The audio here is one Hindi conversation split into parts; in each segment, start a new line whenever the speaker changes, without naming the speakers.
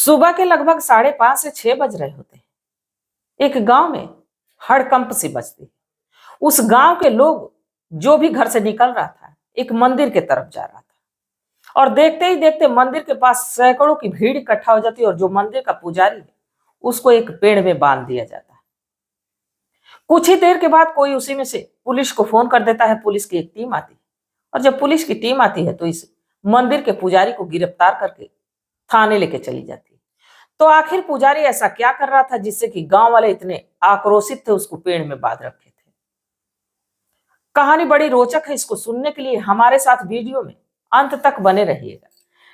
सुबह के लगभग 5:30 से 6 बज रहे होते हैं। एक गांव में हड़कंप सी बजती। उस गांव के लोग जो भी घर से निकल रहा था एक मंदिर के तरफ जा रहा था और देखते ही देखते मंदिर के पास सैकड़ों की भीड़ इकट्ठा हो जाती है और जो मंदिर का पुजारी है उसको एक पेड़ में बांध दिया जाता है। कुछ ही देर के बाद कोई उसी में से पुलिस को फोन कर देता है। पुलिस की एक टीम आती है और जब पुलिस की टीम आती है तो इस मंदिर के पुजारी को गिरफ्तार करके थाने लेके चली जाती है। तो आखिर पुजारी ऐसा क्या कर रहा था जिससे कि गांव वाले इतने आक्रोशित थे, उसको पेड़ में बांध रखे थे। कहानी बड़ी रोचक है। इसको सुनने के लिए हमारे साथ वीडियो में अंत तक बने रहिएगा।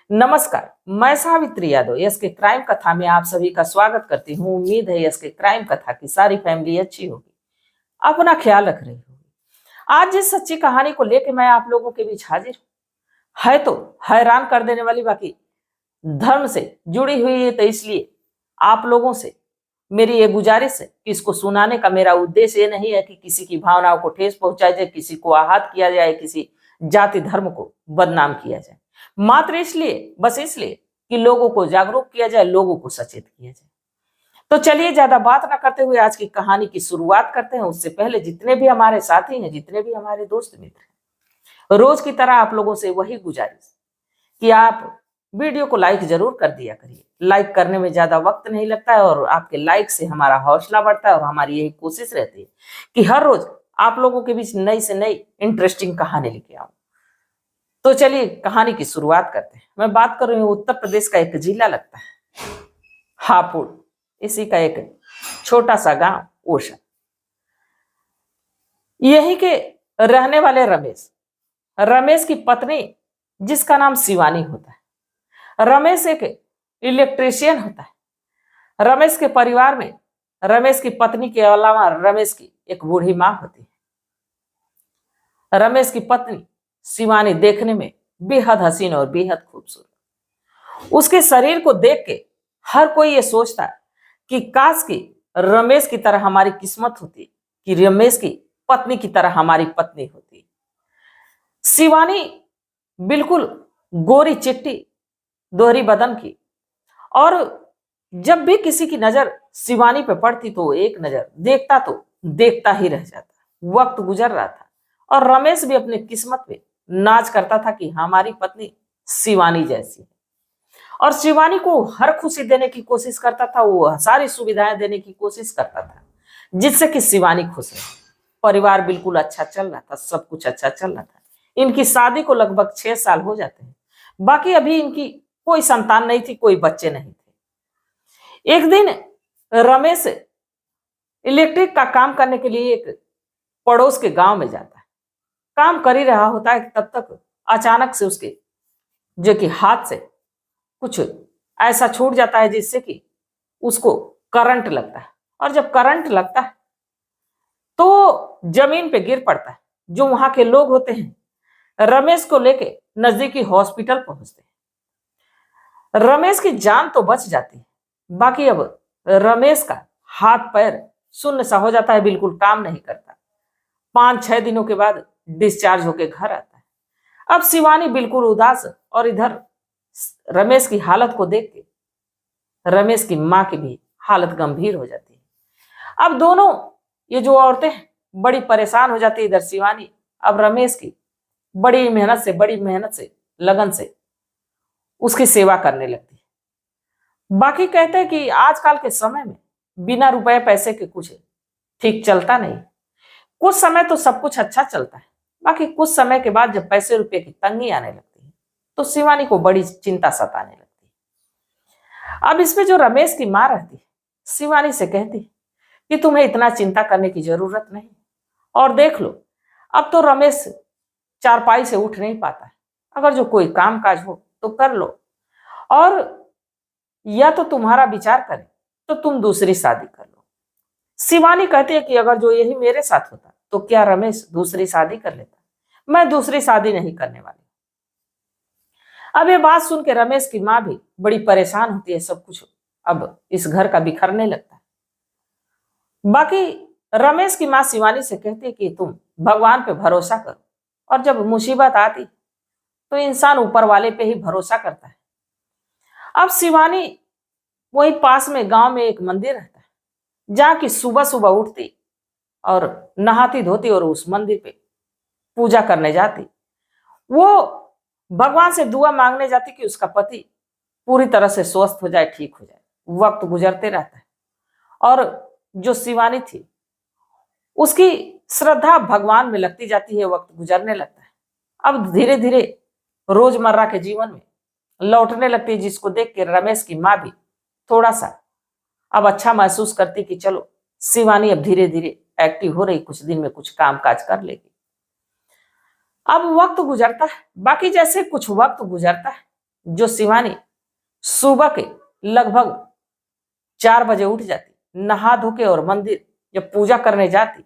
नमस्कार, मैं सावित्री यादव यस के क्राइम कथा में आप सभी का स्वागत करती हूँ। उम्मीद है यस के क्राइम कथा की सारी फैमिली अच्छी होगी, अपना ख्याल रख रही होगी। आज जिस सच्ची कहानी को लेकर मैं आप लोगों के बीच हाजिर है तो हैरान कर देने वाली, बाकी धर्म से जुड़ी हुई है, तो इसलिए आप लोगों से मेरी ये गुजारिश है कि इसको सुनाने का मेरा उद्देश्य ये नहीं है कि किसी की भावनाओं को ठेस पहुंचाया जाए, किसी को आहत किया जाए, किसी जाति धर्म को बदनाम किया जाए, मात्र इसलिए बस इसलिए कि लोगों को जागरूक किया जाए, लोगों को सचेत किया जाए। तो चलिए ज्यादा बात ना करते हुए आज की कहानी की शुरुआत करते हैं। उससे पहले जितने भी हमारे साथी हैं, जितने भी हमारे दोस्त मित्र हैं, रोज की तरह आप लोगों से वही गुजारिश कि आप वीडियो को लाइक जरूर कर दिया करिए। लाइक करने में ज्यादा वक्त नहीं लगता है और आपके लाइक से हमारा हौसला बढ़ता है और हमारी यही कोशिश रहती है कि हर रोज आप लोगों के बीच नई से नई इंटरेस्टिंग कहानी लेके आऊं। तो चलिए कहानी की शुरुआत करते हैं। मैं बात कर रही हूँ उत्तर प्रदेश का एक जिला लगता है हापुड़, इसी का एक छोटा सा गांव ओशा। यही के रहने वाले रमेश की पत्नी जिसका नाम शिवानी होता है। रमेश एक इलेक्ट्रीशियन होता है। रमेश के परिवार में रमेश की पत्नी के अलावा रमेश की एक बूढ़ी मां होती है। रमेश की पत्नी शिवानी देखने में बेहद हसीन और बेहद खूबसूरत। उसके शरीर को देख के हर कोई ये सोचता है कि काश की रमेश की तरह हमारी किस्मत होती, कि रमेश की पत्नी की तरह हमारी पत्नी होती। शिवानी बिल्कुल गोरी चिट्टी दोहरी बदन की, और जब भी किसी की नजर शिवानी पे पड़ती तो एक नजर देखता ही रह जाता। वक्त गुजर रहा था और रमेश भी अपनी किस्मत पे नाज करता था कि हमारी पत्नी शिवानी जैसी है, और शिवानी को हर खुशी देने की कोशिश करता था, वो सारी सुविधाएं देने की कोशिश करता था जिससे कि शिवानी खुश रहे। परिवार बिल्कुल अच्छा चल रहा था, सब कुछ अच्छा चल रहा था। इनकी शादी को लगभग 6 साल हो जाते हैं। बाकी अभी इनकी कोई संतान नहीं थी, कोई बच्चे नहीं थे। एक दिन रमेश इलेक्ट्रिक का काम करने के लिए एक पड़ोस के गांव में जाता है। काम कर ही रहा होता है, तब तक अचानक से उसके जो कि हाथ से कुछ ऐसा छूट जाता है जिससे कि उसको करंट लगता है, और जब करंट लगता है तो जमीन पे गिर पड़ता है। जो वहां के लोग होते हैं रमेश को लेके नजदीकी हॉस्पिटल पहुंचते हैं। रमेश की जान तो बच जाती है, बाकी अब रमेश का हाथ पैर शून्य सा हो जाता है, बिल्कुल काम नहीं करता। 5-6 दिनों के बाद डिस्चार्ज होके घर आता है। अब शिवानी बिल्कुल उदास, और इधर रमेश की हालत को देख के रमेश की मां की भी हालत गंभीर हो जाती है। अब दोनों ये जो औरतें बड़ी परेशान हो जाती है। इधर शिवानी अब रमेश की बड़ी मेहनत से लगन से उसकी सेवा करने लगती है। बाकी कहते हैं कि आजकल के समय में बिना रुपए पैसे के कुछ ठीक चलता नहीं। कुछ समय तो सब कुछ अच्छा चलता है, बाकी कुछ समय के बाद जब पैसे रुपए की तंगी आने लगती है तो शिवानी को बड़ी चिंता सताने लगती है। अब इसमें जो रमेश की मां रहती है शिवानी से कहती है कि तुम्हें इतना चिंता करने की जरूरत नहीं, और देख लो अब तो रमेश चारपाई से उठ नहीं पाता है। अगर जो कोई काम काज हो तो कर लो, और या तो तुम्हारा विचार करे तो तुम दूसरी शादी कर लो। शिवानी कहती है कि अगर जो यही मेरे साथ होता तो क्या रमेश दूसरी शादी कर लेता? मैं दूसरी शादी नहीं करने वाली। अब ये बात सुन के रमेश की मां भी बड़ी परेशान होती है। सब कुछ अब इस घर का बिखरने लगता है। बाकी रमेश की मां शिवानी से कहती है कि तुम भगवान पे भरोसा करो, और जब मुसीबत आती तो इंसान ऊपर वाले पे ही भरोसा करता है। अब शिवानी वहीं पास में गांव में एक मंदिर रहता है जहां की सुबह सुबह उठती और नहाती धोती और उस मंदिर पे पूजा करने जाती। वो भगवान से दुआ मांगने जाती कि उसका पति पूरी तरह से स्वस्थ हो जाए, ठीक हो जाए। वक्त गुजरते रहता है और जो शिवानी थी उसकी श्रद्धा भगवान में लगती जाती है, वक्त गुजरने लगता है। अब धीरे धीरे रोजमर्रा के जीवन में लौटने लगती है, जिसको देख के रमेश की माँ भी थोड़ा सा अब अच्छा महसूस करती कि चलो शिवानी अब धीरे धीरे एक्टिव हो रही, कुछ दिन में कुछ काम काज कर लेगी। अब वक्त गुजरता है, बाकी जैसे कुछ वक्त गुजरता है, जो शिवानी सुबह के लगभग 4 बजे उठ जाती, नहा धो के और मंदिर जब पूजा करने जाती,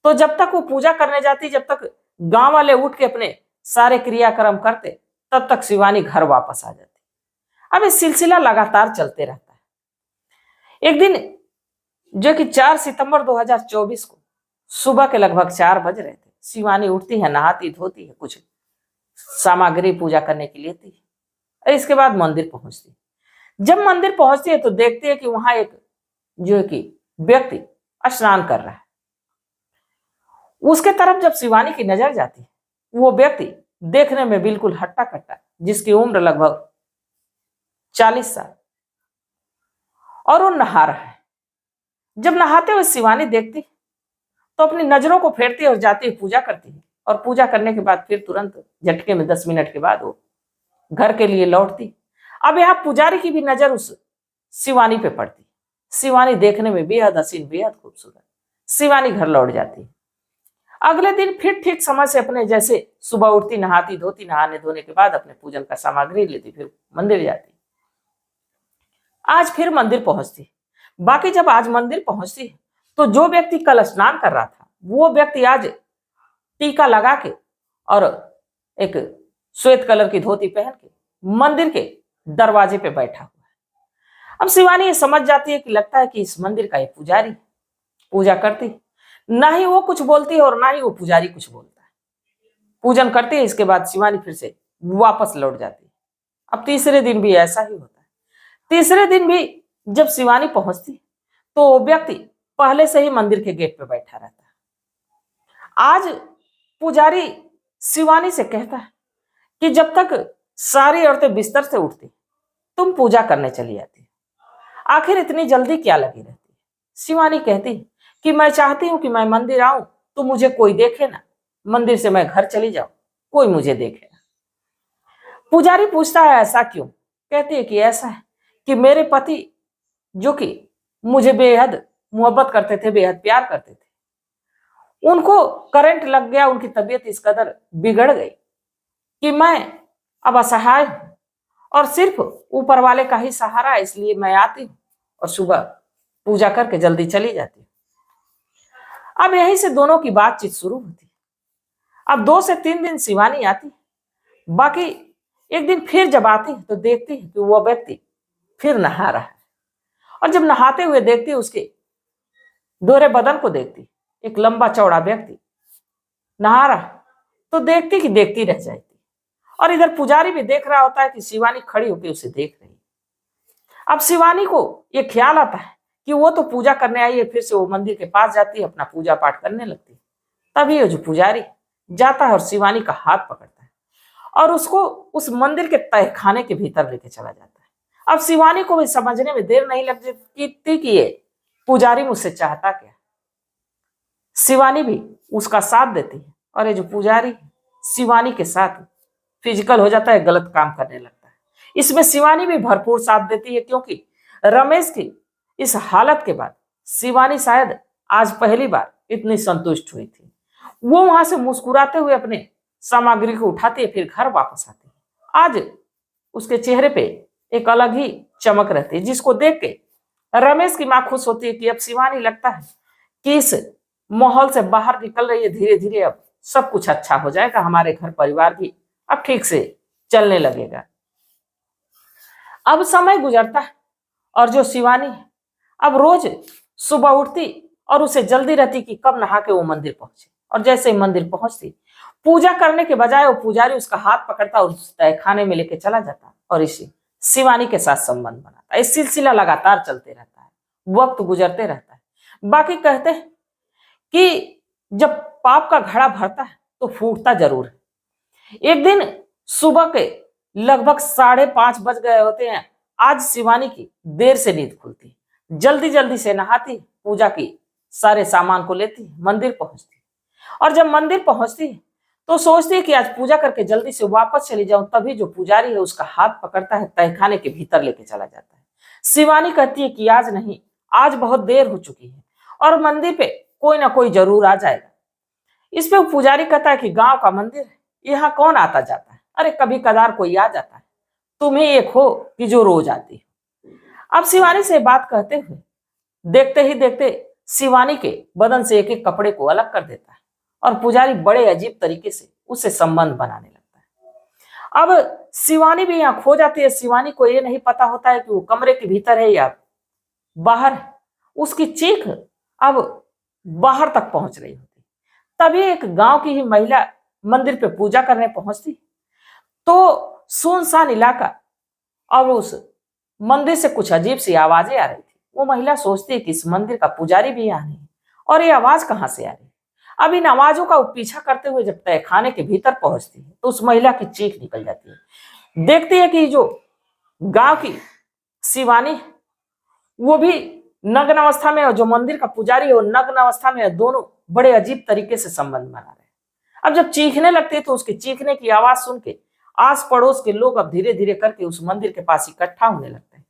तो जब तक वो पूजा करने जाती, जब तक गांव वाले उठ के अपने सारे क्रियाक्रम करते, तब तक शिवानी घर वापस आ जाती। अब ये सिलसिला लगातार चलते रहता है। एक दिन जो कि 4 सितंबर 2024 को सुबह के लगभग 4 बज रहे थे, शिवानी उठती है, नहाती धोती है, कुछ सामग्री पूजा करने की लेती है और इसके बाद मंदिर पहुंचती। जब मंदिर पहुंचती है तो देखती है कि वहां एक जो कि व्यक्ति स्नान कर रहा है। उसके तरफ जब शिवानी की नजर जाती है, वो व्यक्ति देखने में बिल्कुल हट्टा कट्टा, जिसकी उम्र लगभग 40 साल, और वो नहा रहा है। जब नहाते हुए शिवानी देखती तो अपनी नजरों को फेरती और जाती है पूजा करती है, और पूजा करने के बाद फिर तुरंत झटके में 10 मिनट के बाद वो घर के लिए लौटती। अब यहाँ पुजारी की भी नजर उस शिवानी पे पड़ती। शिवानी देखने में बेहद हसीन, बेहद खूबसूरत। शिवानी घर लौट जाती। अगले दिन फिर ठीक समय से अपने जैसे सुबह उठती, नहाती धोती, नहाने धोने के बाद अपने पूजन का सामग्री लेती, फिर मंदिर जाती। आज फिर मंदिर पहुंचती। बाकी जब आज मंदिर पहुंचती तो जो व्यक्ति कल स्नान कर रहा था, वो व्यक्ति आज टीका लगा के और एक श्वेत कलर की धोती पहन के मंदिर के दरवाजे पे बैठा हुआ है। अब शिवानी ये समझ जाती है कि लगता है कि इस मंदिर का ये पुजारी पूजा करती। ना ही वो कुछ बोलती है और ना ही वो पुजारी कुछ बोलता है। पूजन करती है, इसके बाद शिवानी फिर से वापस लौट जाती है। अब तीसरे दिन भी ऐसा ही होता है। तीसरे दिन भी जब शिवानी पहुंचती तो वो व्यक्ति पहले से ही मंदिर के गेट पे बैठा रहता है। आज पुजारी शिवानी से कहता है कि जब तक सारी औरतें बिस्तर से उठती तुम पूजा करने चली जाती, आखिर इतनी जल्दी क्या लगी रहती है। शिवानी कहती कि मैं चाहती हूं कि मैं मंदिर आऊं तो मुझे कोई देखे ना, मंदिर से मैं घर चली जाऊं, कोई मुझे देखे ना। पुजारी पूछता है ऐसा क्यों। कहती है कि ऐसा है कि मेरे पति जो कि मुझे बेहद मोहब्बत करते थे, बेहद प्यार करते थे, उनको करंट लग गया, उनकी तबीयत इस कदर बिगड़ गई कि मैं अब असहाय हूं और सिर्फ ऊपर वाले का ही सहारा है, इसलिए मैं आती हूँ और सुबह पूजा करके जल्दी चली जाती हूँ। अब यहीं से दोनों की बातचीत शुरू होती। अब 2 से 3 दिन शिवानी आती, बाकी एक दिन फिर जब आती तो देखती है कि वह व्यक्ति फिर नहा रहा है, और जब नहाते हुए देखती उसके दोहरे बदन को देखती, एक लंबा चौड़ा व्यक्ति नहा रहा, तो देखती कि देखती रह जाती। और इधर पुजारी भी देख रहा होता है कि शिवानी खड़ी होकर उसे देख रही। अब शिवानी को यह ख्याल आता है कि वो तो पूजा करने आई है, फिर से वो मंदिर के पास जाती है, अपना पूजा पाठ करने लगती है। तभी जो पुजारी जाता है और शिवानी का हाथ पकड़ता है और उसको उस मंदिर के तहखाने के भीतर लेके चला जाता है। अब शिवानी को भी समझने में देर नहीं लगती कि ये पुजारी मुझसे चाहता क्या। शिवानी भी उसका साथ देती है और ये जो पुजारी शिवानी के साथ फिजिकल हो जाता है, गलत काम करने लगता है। इसमें शिवानी भी भरपूर साथ देती है, क्योंकि रमेश की इस हालत के बाद शिवानी शायद आज पहली बार इतनी संतुष्ट हुई थी। वो वहां से मुस्कुराते हुए अपने सामग्री को उठाती है, फिर घर वापस आती है। आज उसके चेहरे पे एक अलग ही चमक रहती है, जिसको देख के रमेश की मां खुश होती है कि अब शिवानी लगता है कि इस माहौल से बाहर निकल रही है, धीरे धीरे अब सब कुछ अच्छा हो जाएगा, हमारे घर परिवार भी अब ठीक से चलने लगेगा। अब समय गुजरता है और जो शिवानी है अब रोज सुबह उठती और उसे जल्दी रहती कि कब नहा के वो मंदिर पहुंचे। और जैसे ही मंदिर पहुंचती, पूजा करने के बजाय वो पुजारी उसका हाथ पकड़ता और उस तहखाने में लेके चला जाता और इसी शिवानी के साथ संबंध बनाता है। ये सिलसिला लगातार चलते रहता है, वक्त गुजरते रहता है। बाकी कहते हैं कि जब पाप का घड़ा भरता है तो फूटता जरूर है। एक दिन सुबह के लगभग 5:30 बज गए होते हैं। आज शिवानी की देर से नींद खुलती, जल्दी जल्दी से नहाती, पूजा की सारे सामान को लेती, मंदिर पहुंचती। और जब मंदिर पहुंचती तो सोचती है कि आज पूजा करके जल्दी से वापस चली जाऊं। तभी जो पुजारी है उसका हाथ पकड़ता है, तहखाने के भीतर लेके चला जाता है। शिवानी कहती है कि आज नहीं, आज बहुत देर हो चुकी है और मंदिर पे कोई ना कोई जरूर आ जाएगा। इस पे पुजारी कहता है कि गांव का मंदिर है, यहाँ कौन आता जाता है, अरे कभी कदार कोई आ जाता है, तुम ही एक हो कि जो रोज आती हो। अब शिवानी से बात कहते हुए देखते ही देखते शिवानी के बदन से एक एक कपड़े को अलग कर देता है और पुजारी बड़े अजीब तरीके से उससे संबंध बनाने लगता है। अब शिवानी भी यहाँ खो जाती है। शिवानी को ये नहीं पता होता है कि वो कमरे के भीतर है या बाहर है। उसकी चीख अब बाहर तक पहुंच रही होती। तभी एक गांव की ही महिला मंदिर पे पूजा करने पहुंचती तो सुनसान इलाका और उस मंदिर से कुछ अजीब सी आवाजें आ रही थी। वो महिला सोचती है कि इस मंदिर का पुजारी भी यहाँ नहीं और ये आवाज कहाँ से आ रही। अब इन आवाजों का पीछा करते हुए जब तहखाने के भीतर पहुंचती है तो उस महिला की चीख निकल जाती है। देखती है कि जो गांव की शिवानी है वो भी नग्न अवस्था में और जो मंदिर का पुजारी है वो नग्न अवस्था में है। दोनों बड़े अजीब तरीके से संबंध बना रहे हैं। अब जब चीखने लगती है तो उसके चीखने की आवाज सुन के आस पड़ोस के लोग अब धीरे धीरे करके उस मंदिर के पास इकट्ठा होने लगते हैं।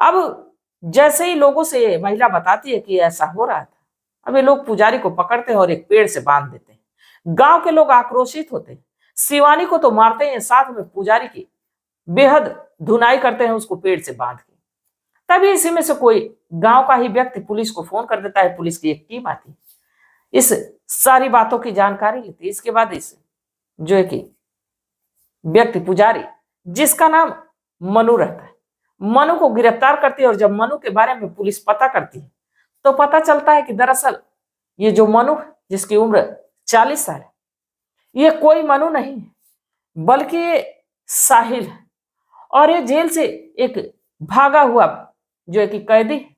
अब जैसे ही लोगों से महिला बताती है कि ऐसा हो रहा था, अब ये लोग पुजारी को पकड़ते हैं और एक पेड़ से बांध देते हैं। गांव के लोग आक्रोशित होते हैं, शिवानी को तो मारते हैं, साथ में पुजारी की बेहद धुनाई करते हैं उसको पेड़ से बांध के। तभी इसी में से कोई गांव का ही व्यक्ति पुलिस को फोन कर देता है। पुलिस की एक टीम आती, इस सारी बातों की जानकारी लेती। इसके बाद इस जो है कि व्यक्ति पुजारी जिसका नाम मनु रहता है, मनु को गिरफ्तार करती है। और जब मनु के बारे में पुलिस पता करती है तो पता चलता है कि दरअसल ये जो मनु है जिसकी उम्र 40 साल है, ये कोई मनु नहीं है बल्कि ये साहिल है। और ये जेल से एक भागा हुआ जो है कि कैदी है।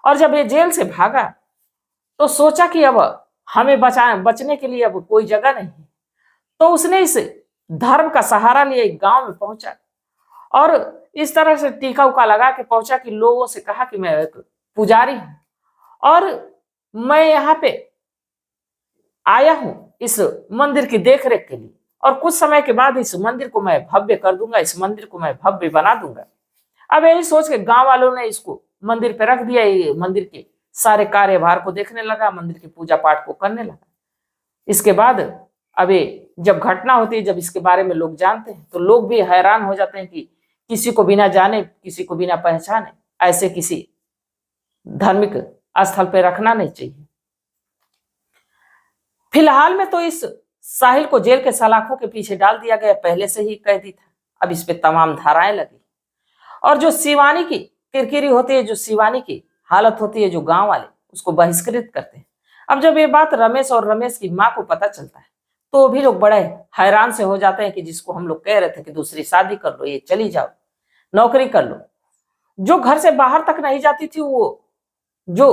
और जब ये जेल से भागा तो सोचा कि अब हमें बचने के लिए अब कोई जगह नहीं है, तो उसने इस धर्म का सहारा लिया, एक गांव में पहुंचा और इस तरह से टीका उका लगा के पहुंचा कि लोगों से कहा कि मैं एक पुजारी हूं और मैं यहाँ पे आया हूं इस मंदिर की देखरेख के लिए और कुछ समय के बाद इस मंदिर को मैं भव्य कर दूंगा, इस मंदिर को मैं भव्य बना दूंगा। अब यही सोच के गांव वालों ने इसको मंदिर पे रख दिया। ये मंदिर के सारे कार्यभार को देखने लगा, मंदिर की पूजा पाठ को करने लगा। इसके बाद अब ये जब घटना होती है, जब इसके बारे में लोग जानते हैं तो लोग भी हैरान हो जाते हैं कि किसी को बिना जाने, किसी को बिना पहचाने ऐसे किसी धार्मिक स्थल पे रखना नहीं चाहिए। फिलहाल में तो इस साहिल को जेल के सलाखों के पीछे डाल दिया गया, पहले से ही कैदी था। अब इस पे तमाम धाराएं लगी और जो शिवानी की किरकिरी होती है, जो शिवानी की हालत होती है, जो गांव वाले उसको बहिष्कृत करते हैं। अब जब ये बात रमेश और रमेश की माँ को पता चलता है तो भी लोग बड़े हैरान से हो जाते हैं कि जिसको हम लोग कह रहे थे कि दूसरी शादी कर लो, ये चली जाओ, नौकरी कर लो, जो घर से बाहर तक नहीं जाती थी, वो जो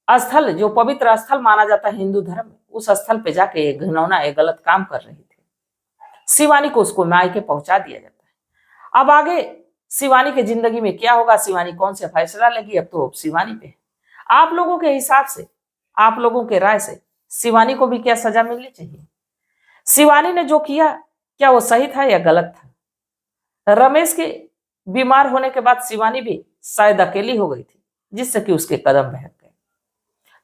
स्थल, जो पवित्र स्थल माना जाता है हिंदू धर्म में, उस स्थल पे जाके घिनौना एक गलत काम कर रही थी। शिवानी को उसको मायके पहुंचा दिया जाता है। अब आगे शिवानी की जिंदगी में क्या होगा, शिवानी कौन से फैसला लेगी, अब तो शिवानी पे। आप लोगों के हिसाब से, आप लोगों के राय से शिवानी को भी क्या सजा मिलनी चाहिए? शिवानी ने जो किया क्या वो सही था या गलत था? रमेश के बीमार होने के बाद शिवानी भी शायद अकेली हो गई थी जिससे कि उसके कदम बहक गए।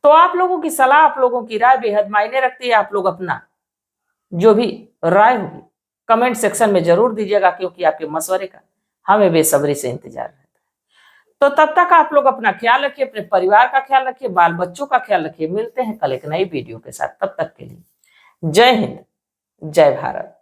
तो आप लोगों की सलाह, आप लोगों की राय बेहद मायने रखती है। आप लोग अपना जो भी राय होगी कमेंट सेक्शन में जरूर दीजिएगा, क्योंकि आपके मशवरे का हमें बेसब्री से इंतजार रहता है। तो तब तक आप लोग अपना ख्याल रखिए, अपने परिवार का ख्याल रखिए, बाल बच्चों का ख्याल रखिए। मिलते हैं कल एक नई वीडियो के साथ, तब तक के लिए जय हिंद, जय भारत।